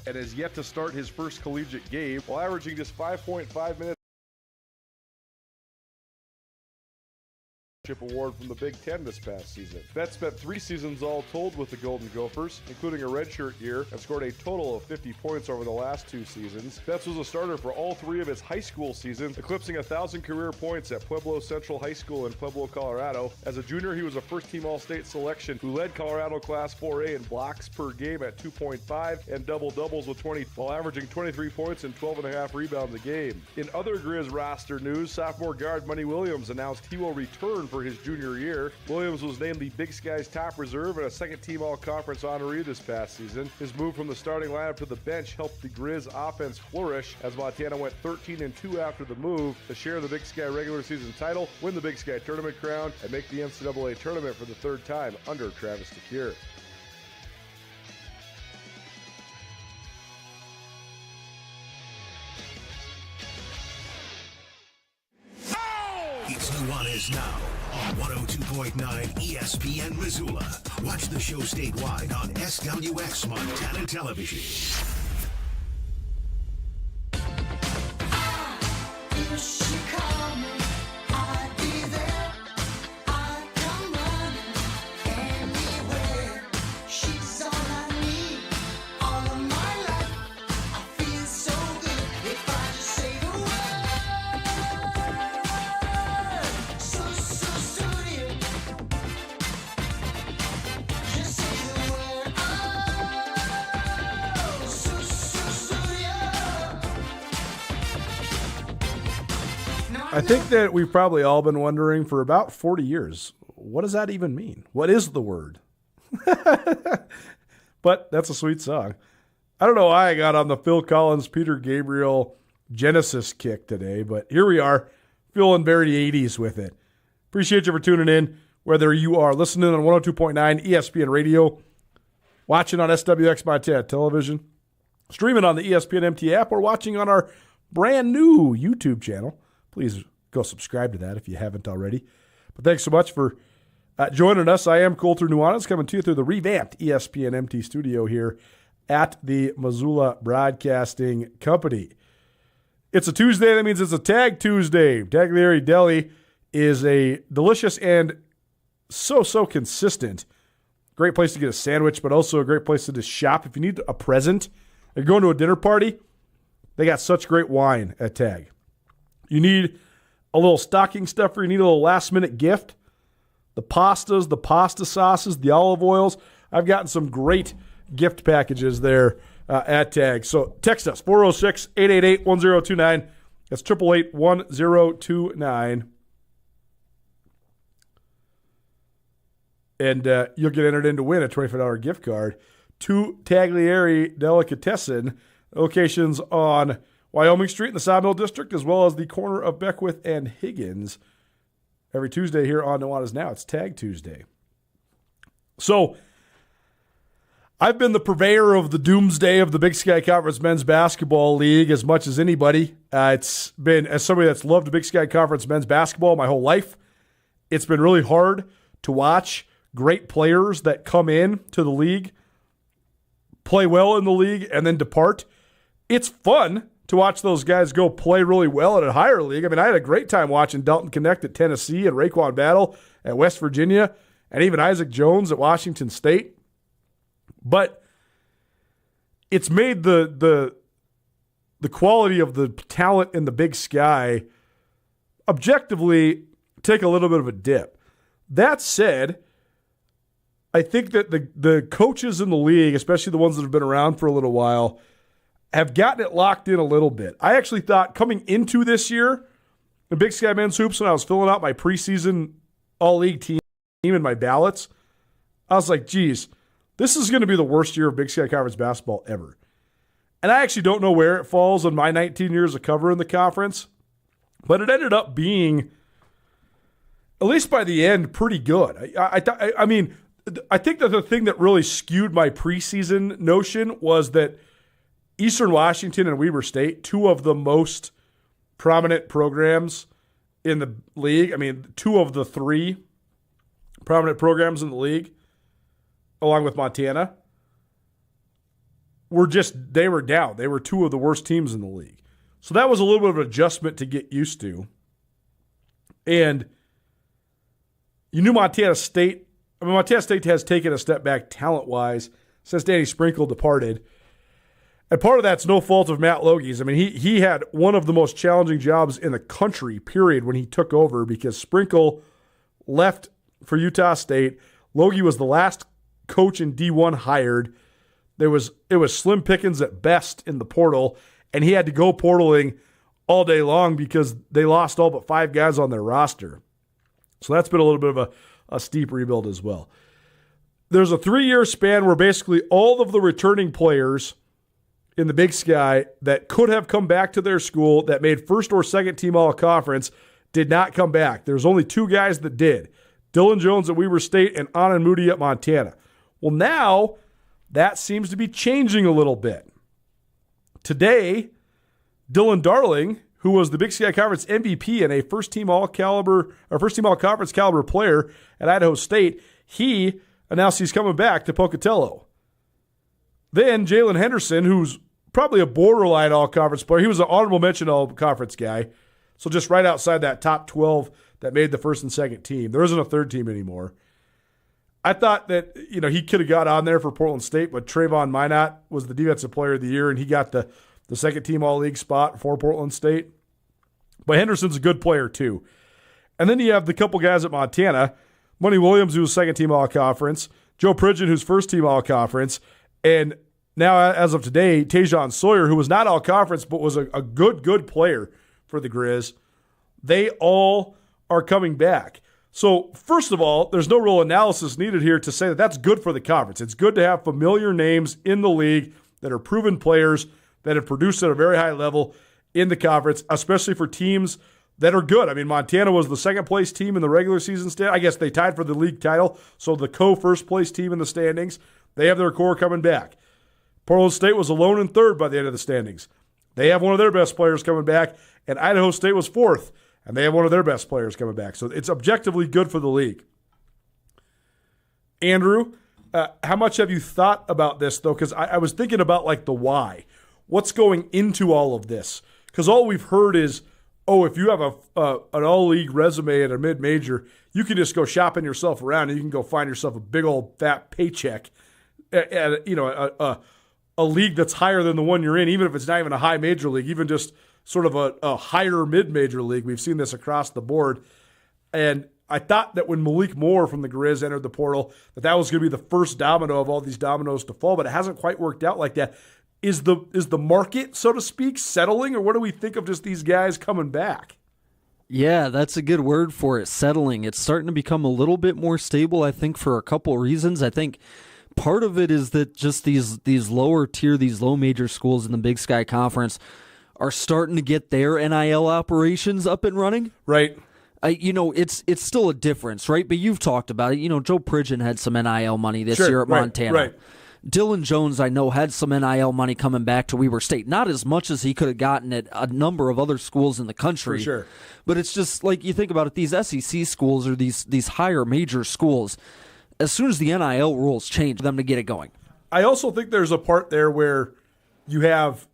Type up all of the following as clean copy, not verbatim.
and has yet to start his first collegiate game while averaging just 5.5 minutes. Award from the Big Ten this past season. Betts spent 3 seasons all told with the Golden Gophers, including a redshirt year, and scored a total of 50 points over the last 2 seasons. Betts was a starter for all 3 of his high school seasons, eclipsing 1,000 career points at Pueblo Central High School in Pueblo, Colorado. As a junior, he was a first-team All-State selection who led Colorado Class 4A in blocks per game at 2.5 and double-doubles with 20, while averaging 23 points and 12.5 rebounds a game. In other Grizz roster news, sophomore guard Money Williams announced he will return for his junior year. Williams was named the Big Sky's top reserve and a second-team All-Conference honoree this past season. His move from the starting lineup to the bench helped the Grizz offense flourish as Montana went 13-2 after the move to share the Big Sky regular season title, win the Big Sky tournament crown, and make the NCAA tournament for the 3rd time under Travis DeCuire. It's Nuanez Now on 102.9 ESPN Missoula. Watch the show statewide on SWX Montana Television. I think that we've probably all been wondering for about 40 years, what does that even mean? What is the word? But that's a sweet song. I don't know why I got on the Phil Collins, Peter Gabriel Genesis kick today, but here we are, feeling very 80s with it. Appreciate you for tuning in, whether you are listening on 102.9 ESPN Radio, watching on SWX Montana Television, streaming on the ESPN MT app, or watching on our brand new YouTube channel. Please go subscribe to that if you haven't already. But thanks so much for joining us. I am Colter Nuanez, coming to you through the revamped ESPN MT studio here at the Missoula Broadcasting Company. It's a Tuesday. That means it's a Tag Tuesday. Taglieri Deli is a delicious and so consistent. Great place to get a sandwich, but also a great place to just shop. If you need a present, you're going to a dinner party, they got such great wine at Tag. You need a little stocking stuffer. You need a little last-minute gift. The pastas, the pasta sauces, the olive oils. I've gotten some great gift packages there at Tag. So text us, 406-888-1029. That's 888-1029. And you'll get entered in to win a $25 gift card to Taglieri Delicatessen, locations on Wyoming Street in the Sawmill District, as well as the corner of Beckwith and Higgins. Every Tuesday here on Nuanez Now, it's Tag Tuesday. So, I've been the purveyor of the doomsday of the Big Sky Conference Men's Basketball League as much as anybody. It's been, as somebody that's loved Big Sky Conference Men's Basketball my whole life, it's been really hard to watch great players that come in to the league, play well in the league, and then depart. It's fun to watch those guys go play really well at a higher league. I mean, I had a great time watching Dalton Connect at Tennessee and Raekwon Battle at West Virginia and even Isaac Jones at Washington State. But it's made the quality of the talent in the Big Sky objectively take a little bit of a dip. That said, I think that the coaches in the league, especially the ones that have been around for a little while, have gotten it locked in a little bit. I actually thought coming into this year, the Big Sky Men's Hoops, when I was filling out my preseason all-league team and my ballots, I was like, geez, this is going to be the worst year of Big Sky Conference basketball ever. And I actually don't know where it falls in my 19 years of covering the conference, but it ended up being, at least by the end, pretty good. I mean, I think that the thing that really skewed my preseason notion was that Eastern Washington and Weber State, two of the most prominent programs in the league, I mean, two of the three prominent programs in the league, along with Montana, they were down. They were two of the worst teams in the league. So that was a little bit of an adjustment to get used to. And you knew Montana State has taken a step back talent-wise since Danny Sprinkle departed. And part of that's no fault of Matt Logie's. I mean, he had one of the most challenging jobs in the country, period, when he took over, because Sprinkle left for Utah State. Logie was the last coach in D1 hired. It was slim pickings at best in the portal, and he had to go portaling all day long because they lost all but 5 guys on their roster. So that's been a little bit of a steep rebuild as well. There's a 3-year span where basically all of the returning players in the Big Sky that could have come back to their school that made first or second team all-conference did not come back. There's only 2 guys that did. Dylan Jones at Weber State and Anand Moody at Montana. Well, now that seems to be changing a little bit. Today, Dylan Darling, who was the Big Sky Conference MVP and a first-team all-conference caliber player at Idaho State, he announced he's coming back to Pocatello. Then Jalen Henderson, who's probably a borderline all-conference player, he was an honorable mention all-conference guy, so just right outside that top 12 that made the first and second team. There isn't a third team anymore. I thought that he could have got on there for Portland State, but Trayvon Minot was the Defensive Player of the Year, and he got the second team all-league spot for Portland State. But Henderson's a good player too. And then you have the couple guys at Montana, Money Williams, who was second team all-conference, Joe Pridgeon, who's first team all-conference, and now as of today, Tajon Sawyer, who was not all-conference but was a good player for the Grizz. They all are coming back. So first of all, there's no real analysis needed here to say that that's good for the conference. It's good to have familiar names in the league that are proven players that have produced at a very high level in the conference, especially for teams that are good. I mean, Montana was the second-place team in the regular season I guess they tied for the league title, so the co-first-place team in the standings. They have their core coming back. Portland State was alone in third by the end of the standings. They have one of their best players coming back, and Idaho State was fourth, and they have one of their best players coming back. So it's objectively good for the league. Andrew, how much have you thought about this, though? Because I was thinking about, like, the why. What's going into all of this? Because all we've heard is, if you have an all-league resume at a mid-major, you can just go shopping yourself around and you can go find yourself a big old fat paycheck at a league that's higher than the one you're in, even if it's not even a high major league, even just sort of a higher mid-major league. We've seen this across the board. And I thought that when Malik Moore from the Grizz entered the portal, that was going to be the first domino of all these dominoes to fall, but it hasn't quite worked out like that. Is the market, so to speak, settling, or what do we think of just these guys coming back? Yeah, that's a good word for it, settling. It's starting to become a little bit more stable, I think, for a couple of reasons. I think part of it is that just these lower tier, these low major schools in the Big Sky Conference are starting to get their NIL operations up and running. Right. It's still a difference, right? But you've talked about it. Joe Pridgeon had some NIL money this year at right, Montana. Right. Dylan Jones, I know, had some NIL money coming back to Weber State. Not as much as he could have gotten at a number of other schools in the country. For sure. But it's just like you think about it, these SEC schools or these higher major schools, as soon as the NIL rules change, them to get it going. I also think there's a part there where you have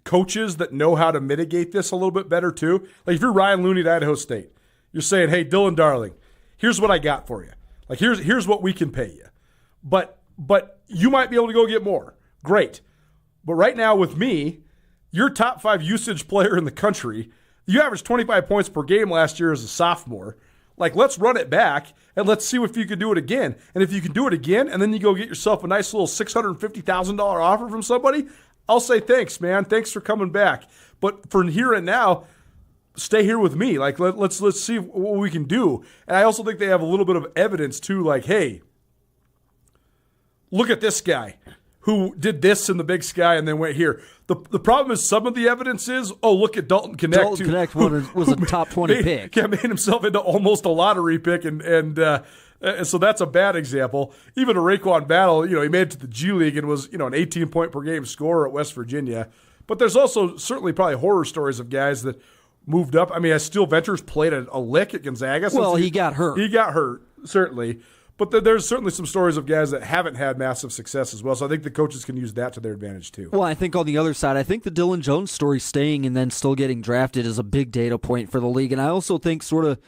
coaches that know how to mitigate this a little bit better too. Like if you're Ryan Looney at Idaho State, you're saying, hey, Dylan Darling, here's what I got for you. Like here's what we can pay you. But you might be able to go get more. Great. But right now with me, your top 5 usage player in the country, you averaged 25 points per game last year as a sophomore. Like, let's run it back, and let's see if you can do it again. And if you can do it again, and then you go get yourself a nice little $650,000 offer from somebody, I'll say thanks, man. Thanks for coming back. But for here and now, stay here with me. Like, let's see what we can do. And I also think they have a little bit of evidence, too, like, hey, look at this guy who did this in the Big Sky and then went here. The problem is some of the evidence is, look at Dalton Connect. Dalton Connect was a top 20 pick. Yeah, made himself into almost a lottery pick, and so that's a bad example. Even a Raekwon Battle, he made it to the G League and was, an 18-point per game scorer at West Virginia. But there's also certainly probably horror stories of guys that moved up. I mean, Steele Ventures played a lick at Gonzaga. Well, he got hurt. He got hurt, certainly. But there's certainly some stories of guys that haven't had massive success as well, so I think the coaches can use that to their advantage too. Well, I think on the other side, I think the Dylan Jones story staying and then still getting drafted is a big data point for the league, and I also think sort of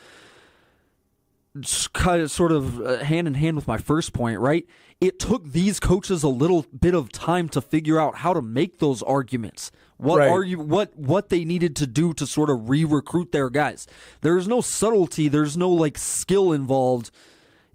hand in hand with my first point, right? It took these coaches a little bit of time to figure out how to make those arguments. What they needed to do to sort of re-recruit their guys. There's no subtlety, there's no like skill involved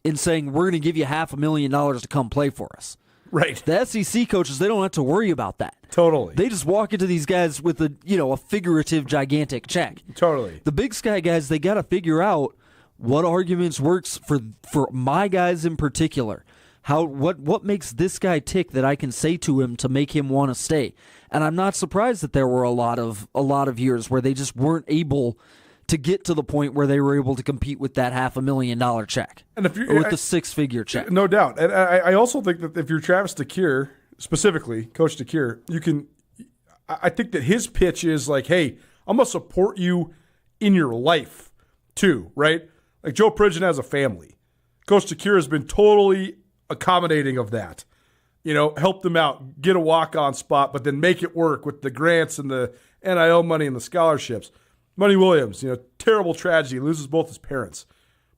in saying we're going to give you $500,000 to come play for us. Right. The SEC coaches, they don't have to worry about that. Totally. They just walk into these guys with a figurative gigantic check. Totally. The Big Sky guys, they got to figure out what arguments works for my guys in particular. What makes this guy tick that I can say to him to make him want to stay. And I'm not surprised that there were a lot of years where they just weren't able to get to the point where they were able to compete with that $500,000 check, and with the 6-figure check. No doubt. And I also think that if you're Travis DeCuire, specifically, Coach DeCuire, I think that his pitch is like, hey, I'm going to support you in your life too, right? Like Joe Pridgeon has a family. Coach DeCuire has been totally accommodating of that. Help them out, get a walk-on spot, but then make it work with the grants and the NIL money and the scholarships. Money Williams, terrible tragedy, loses both his parents.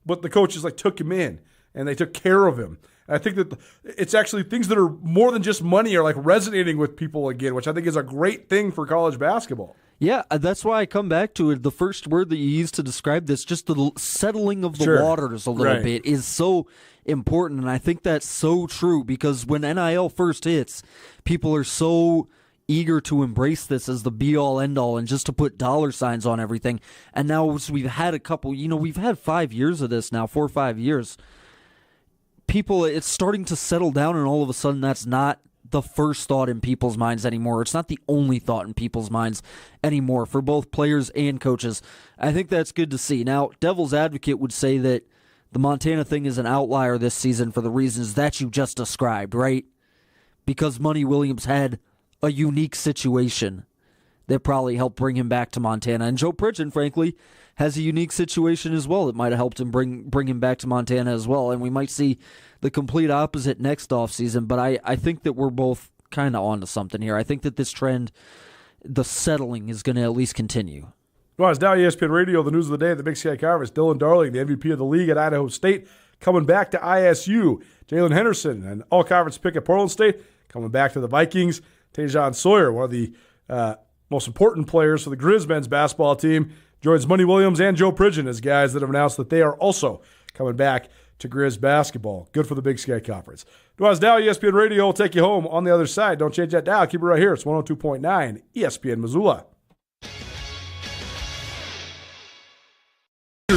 But the coaches took him in, and they took care of him. And I think that it's actually things that are more than just money are resonating with people again, which I think is a great thing for college basketball. Yeah, that's why I come back to it. The first word that you used to describe this, just the settling of the waters a little bit, is so important. And I think that's so true because when NIL first hits, people are so eager to embrace this as the be-all, end-all, and just to put dollar signs on everything. And now we've had a couple, we've had 5 years of this now, 4 or 5 years. People, it's starting to settle down, and all of a sudden that's not the first thought in people's minds anymore. It's not the only thought in people's minds anymore for both players and coaches. I think that's good to see. Now, devil's advocate would say that the Montana thing is an outlier this season for the reasons that you just described, right? Because Money Williams had a unique situation that probably helped bring him back to Montana. And Joe Pridgeon, frankly, has a unique situation as well that might have helped him bring him back to Montana as well. And we might see the complete opposite next offseason. But I think that we're both kind of onto something here. I think that this trend, the settling, is going to at least continue. Nuanez Now, ESPN Radio, the news of the day, the Big Sky Conference. Dylan Darling, the MVP of the league at Idaho State, coming back to ISU. Jalen Henderson, an all-conference pick at Portland State, coming back to the Vikings. Tajon Sawyer, one of the most important players for the Grizz men's basketball team, joins Money Williams and Joe Pridgeon as guys that have announced that they are also coming back to Grizz basketball. Good for the Big Sky Conference. Nuanez Now, ESPN Radio will take you home on the other side. Don't change that dial. Keep it right here. It's 102.9 ESPN Missoula.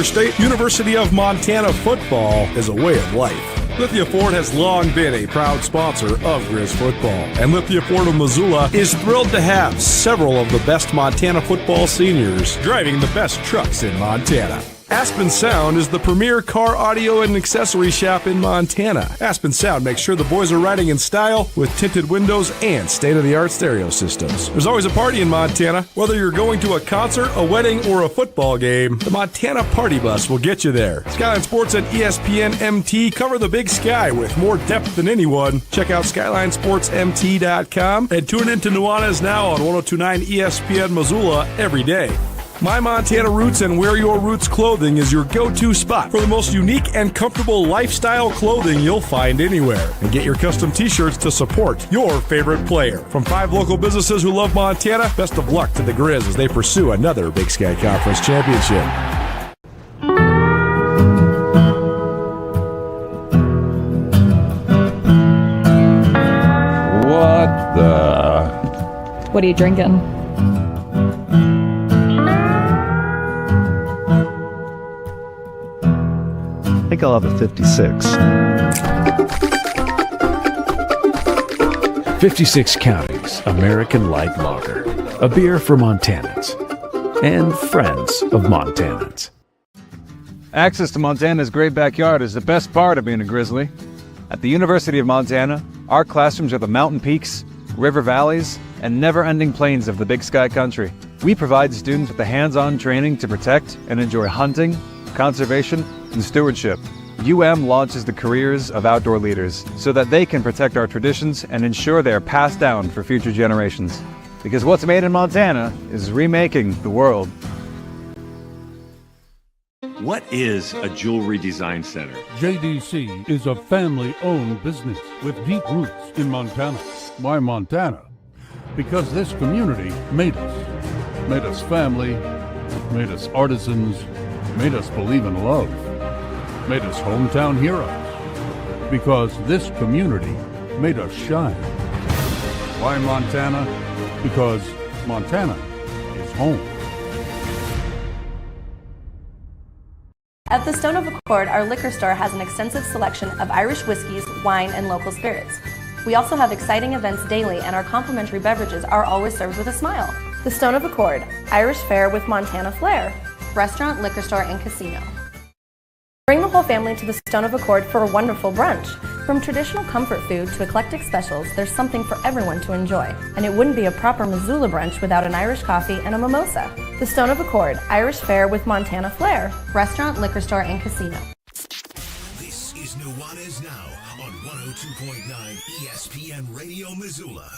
State University of Montana football is a way of life. Lithia Ford has long been a proud sponsor of Grizz football, and Lithia Ford of Missoula is thrilled to have several of the best Montana football seniors driving the best trucks in Montana. Aspen Sound is the premier car audio and accessory shop in Montana. Aspen Sound makes sure the boys are riding in style with tinted windows and state-of-the-art stereo systems. There's always a party in Montana. Whether you're going to a concert, a wedding, or a football game, the Montana Party Bus will get you there. Skyline Sports and ESPN MT cover the Big Sky with more depth than anyone. Check out SkylineSportsMT.com and tune in to Nuanez Now on 102.9 ESPN Missoula every day. My Montana Roots and Wear Your Roots clothing is your go-to spot for the most unique and comfortable lifestyle clothing you'll find anywhere. And get your custom t-shirts to support your favorite player. From 5 local businesses who love Montana, best of luck to the Grizz as they pursue another Big Sky Conference championship. What are you drinking? I think I'll have a 56. 56 Counties American Light Lager. A beer for Montanans and friends of Montanans. Access to Montana's great backyard is the best part of being a Grizzly. At the University of Montana, our classrooms are the mountain peaks, river valleys, and never-ending plains of the Big Sky country. We provide students with the hands-on training to protect and enjoy hunting, conservation, and stewardship. launches the careers of outdoor leaders so that they can protect our traditions and ensure they are passed down for future generations. Because what's made in Montana is remaking the world. What is a jewelry design center? JDC is a family-owned business with deep roots in Montana. Why Montana? Because this community made us. Made us family, made us artisans, made us believe in love, made us hometown heroes. Because this community made us shine. Why Montana? Because Montana is home. At the Stone of Accord, our liquor store has an extensive selection of Irish whiskeys, wine, and local spirits. We also have exciting events daily, and our complimentary beverages are always served with a smile. The Stone of Accord, Irish fare with Montana flair, restaurant, liquor store, and casino. Bring the whole family to the Stone of Accord for a wonderful brunch. From traditional comfort food to eclectic specials, there's something for everyone to enjoy. And it wouldn't be a proper Missoula brunch without an Irish coffee and a mimosa. The Stone of Accord, Irish fare with Montana flair, restaurant, liquor store, and casino. This is Nuanez Now on 102.9 ESPN Radio Missoula.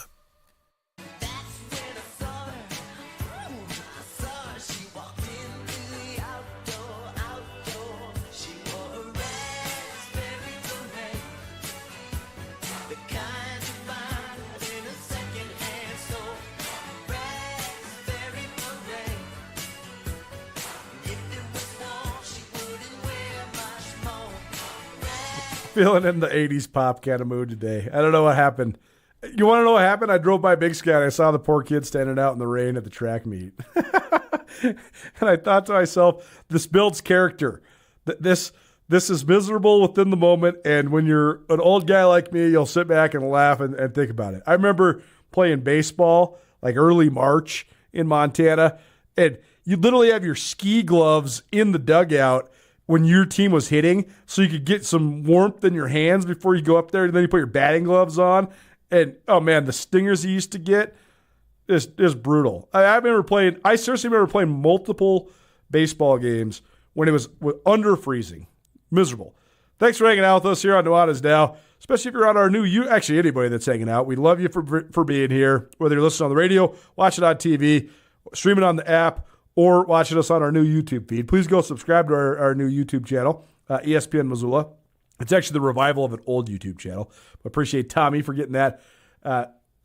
Feeling in the 80s pop kind of mood today. I don't know what happened. You want to know what happened? I drove by Big Sky and I saw the poor kid standing out in the rain at the track meet. And I thought to myself, this builds character. This is miserable within the moment, and when you're an old guy like me, you'll sit back and laugh and think about it. I remember playing baseball like early March in Montana, and you literally have your ski gloves in the dugout when your team was hitting, so you could get some warmth in your hands before you go up there, and then you put your batting gloves on. And, oh, man, the stingers you used to get is brutal. I seriously remember playing multiple baseball games when it was under freezing. Miserable. Thanks for hanging out with us here on Nuanez Now, especially if you're on our new actually, anybody that's hanging out. We love you for being here, whether you're listening on the radio, watching on TV, streaming on the app, or watching us on our new YouTube feed. Please go subscribe to our new YouTube channel, ESPN Missoula. It's actually the revival of an old YouTube channel. Appreciate Tommy for getting that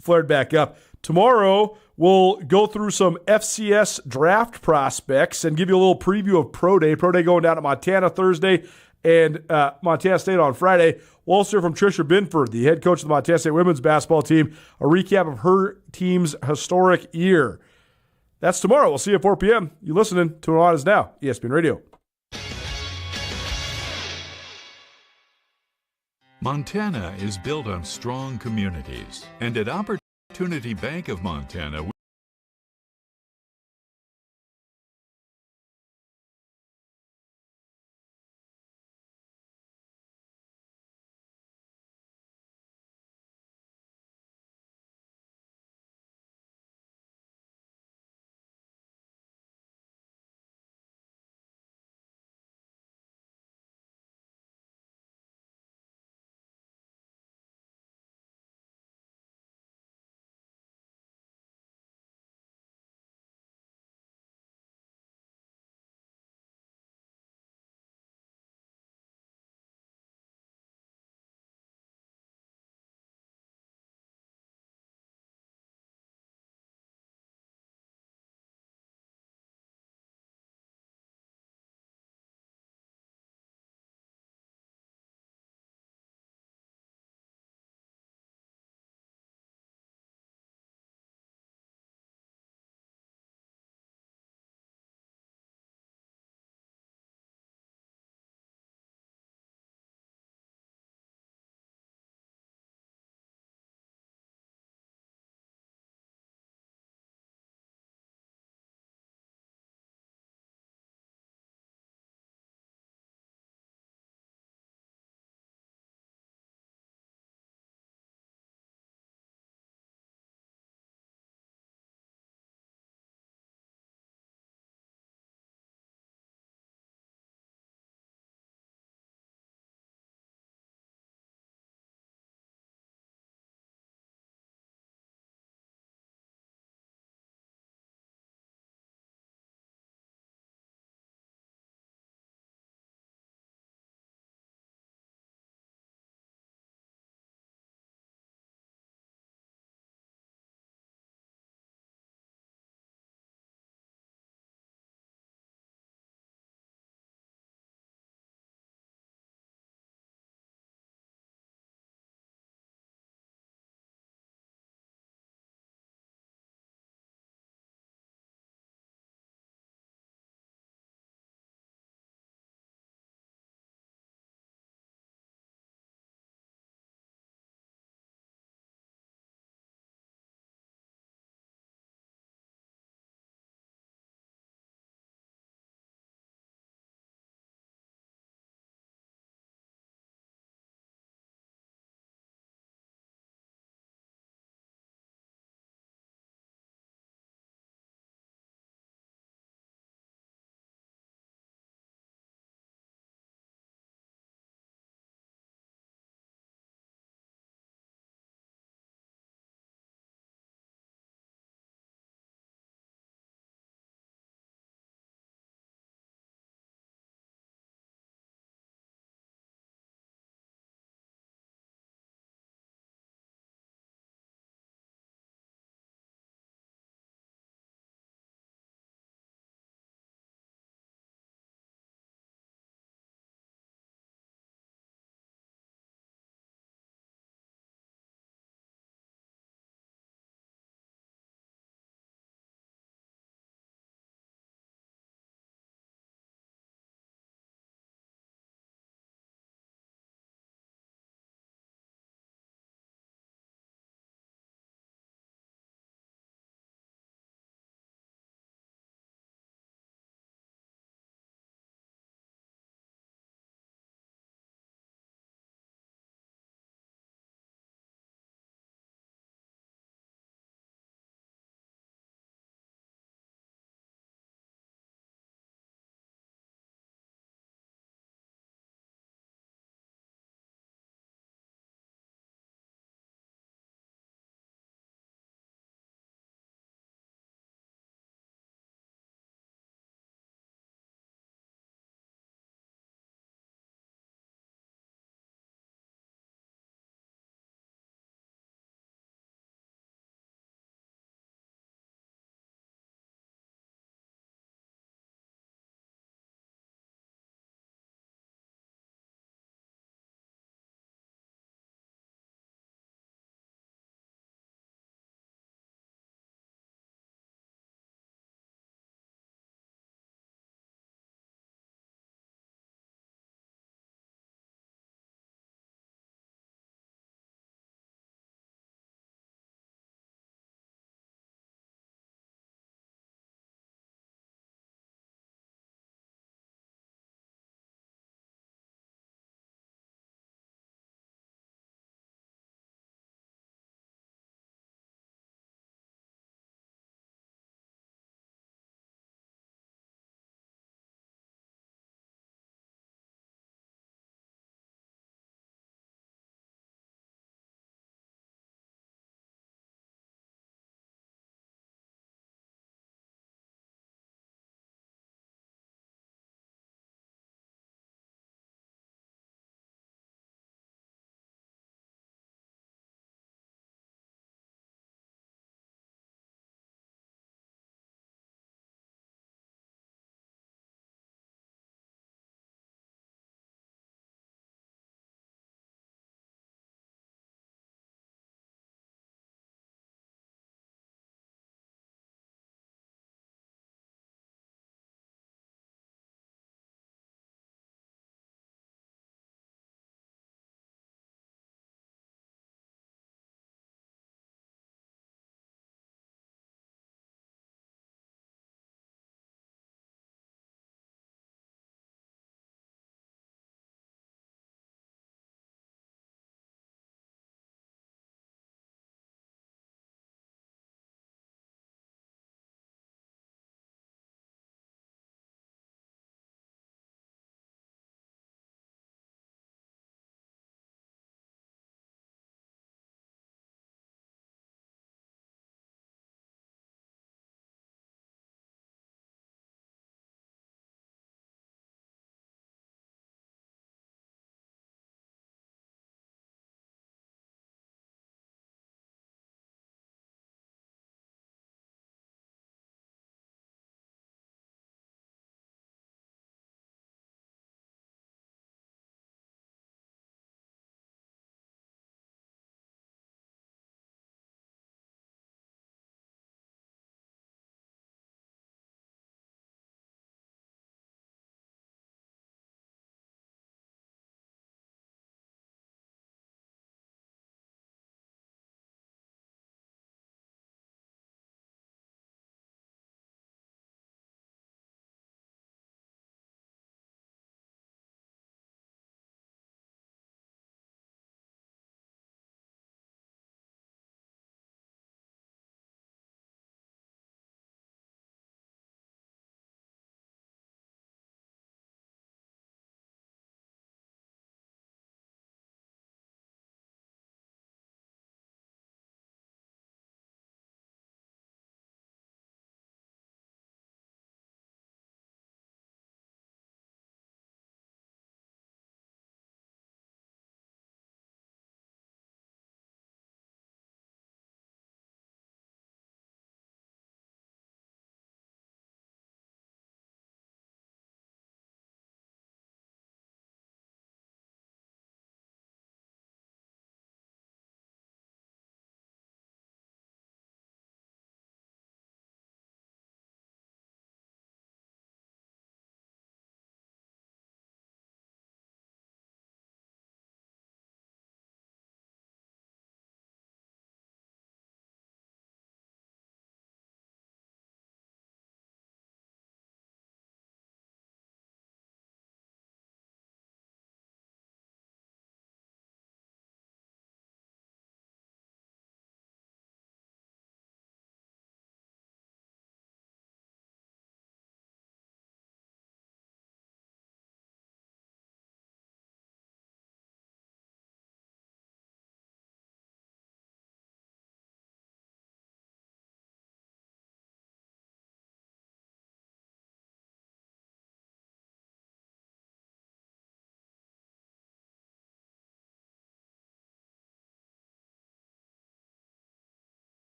flared back up. Tomorrow, we'll go through some FCS draft prospects and give you a little preview of Pro Day. Pro Day going down at Montana Thursday and Montana State on Friday. We'll also hear from Trisha Binford, the head coach of the Montana State women's basketball team, a recap of her team's historic year. That's tomorrow. We'll see you at 4 p.m. You're listening to Nuanez Now, ESPN Radio. Montana is built on strong communities, and at Opportunity Bank of Montana,